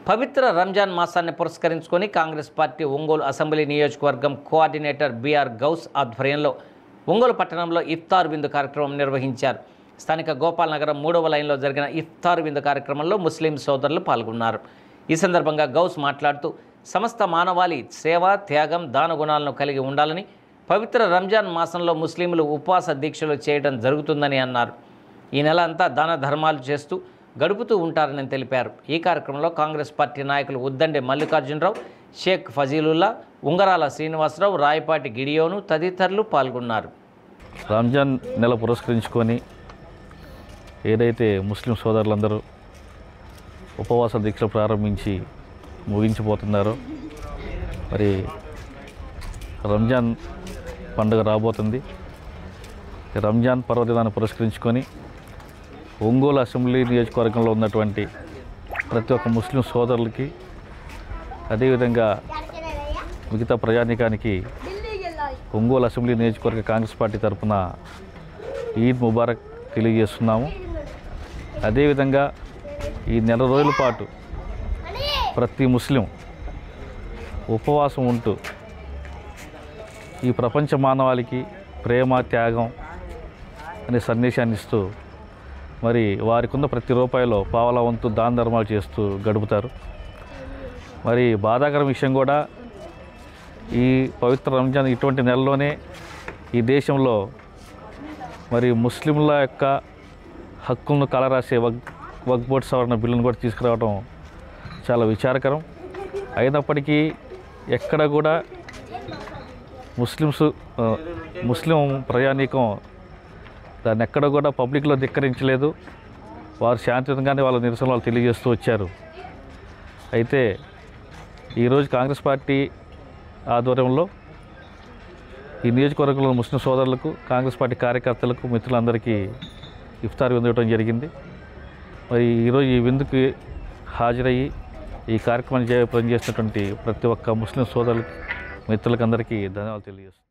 పవిత్ర రంజాన్ మాసాన్ని పురస్కరించుకొని Congress party Ongole assembly నియోజకవర్గం కోఆర్డినేటర్ బిఆర్ గౌస్ ఆధ్వర్యంలో ఒంగోలు పట్టణంలో ఇఫ్తార్ విందు కార్యక్రమం నిర్వహించారు. స్థానిక గోపాల్ నగరం 3వ లైన్లో జరిగిన ఇఫ్తార్ విందు కార్యక్రమంలో ముస్లిం సోదరులు పాల్గొన్నారు. ఈ సందర్భంగా గౌస్ మాట్లాడుతూ సమస్త మానవాళి సేవ, త్యాగం, దాన గుణాలను కలిగి ఉండాలని, పవిత్ర రంజాన్ మాసంలో ముస్లింలు ఉపవాస దీక్షలు చేయడం జరుగుతుందని అన్నారు. ఈ నెల అంతా దాన ధర్మాలు చేస్తూ గడుపుతూ ఉంటారని తెలిపారు. ఈ కార్యక్రమంలో కాంగ్రెస్ పార్టీ నాయకులు ఉద్దండి మల్లికార్జునరావు, షేక్ ఫజీలుల్లా, ఉంగరాల శ్రీనివాసరావు, రాయపాటి గిడియోను తదితరులు పాల్గొన్నారు. రంజాన్ నెల పురస్కరించుకొని ఏదైతే ముస్లిం సోదరులందరూ ఉపవాస దీక్షలు ప్రారంభించి ముగించిపోతున్నారో, మరి రంజాన్ పండుగ రాబోతుంది. రంజాన్ పర్వదినాన్ని పురస్కరించుకొని ఒంగోలు అసెంబ్లీ నియోజకవర్గంలో ఉన్నటువంటి ప్రతి ఒక్క ముస్లిం సోదరులకి, అదేవిధంగా మిగతా ప్రజానీకానికి ఒంగోలు అసెంబ్లీ నియోజకవర్గ కాంగ్రెస్ పార్టీ తరఫున ఈద్ ముబారక్ తెలియజేస్తున్నాము. అదేవిధంగా ఈ నెల రోజుల పాటు ప్రతి ముస్లిం ఉపవాసం ఉంటూ ఈ ప్రపంచ మానవాళికి ప్రేమ, త్యాగం అనే సందేశాన్ని ఇస్తూ మరి వారికి ఉన్న ప్రతి రూపాయలో పావలా వంతు దాన ధర్మాలు చేస్తూ గడుపుతారు. మరి బాధాకర విషయం కూడా, ఈ పవిత్ర రంజాన్ ఇటువంటి నెలలోనే ఈ దేశంలో మరి ముస్లింల యొక్క హక్కులను కలరాసే వక్ఫ్ బోర్డు సవరణ బిల్లును కూడా తీసుకురావడం చాలా విచారకరం. అయినప్పటికీ ఎక్కడ కూడా ముస్లిం ప్రజానీకం దాన్ని ఎక్కడ కూడా పబ్లిక్లో ధిక్కరించలేదు. వారు శాంతియుతంగానే వాళ్ళ నిరసనలు వాళ్ళు తెలియజేస్తూ వచ్చారు. అయితే ఈరోజు కాంగ్రెస్ పార్టీ ఆధ్వర్యంలో ఈ నియోజకవర్గంలో ముస్లిం సోదరులకు, కాంగ్రెస్ పార్టీ కార్యకర్తలకు, మిత్రులందరికీ ఇఫ్తార్ విందు ఇవ్వడం జరిగింది. మరి ఈరోజు ఈ విందుకి హాజరయ్యి ఈ కార్యక్రమాన్ని పనిచేస్తున్నటువంటి ప్రతి ఒక్క ముస్లిం సోదరులకు, మిత్రులకు అందరికీ ధన్యవాదాలు తెలియజేస్తున్నాను.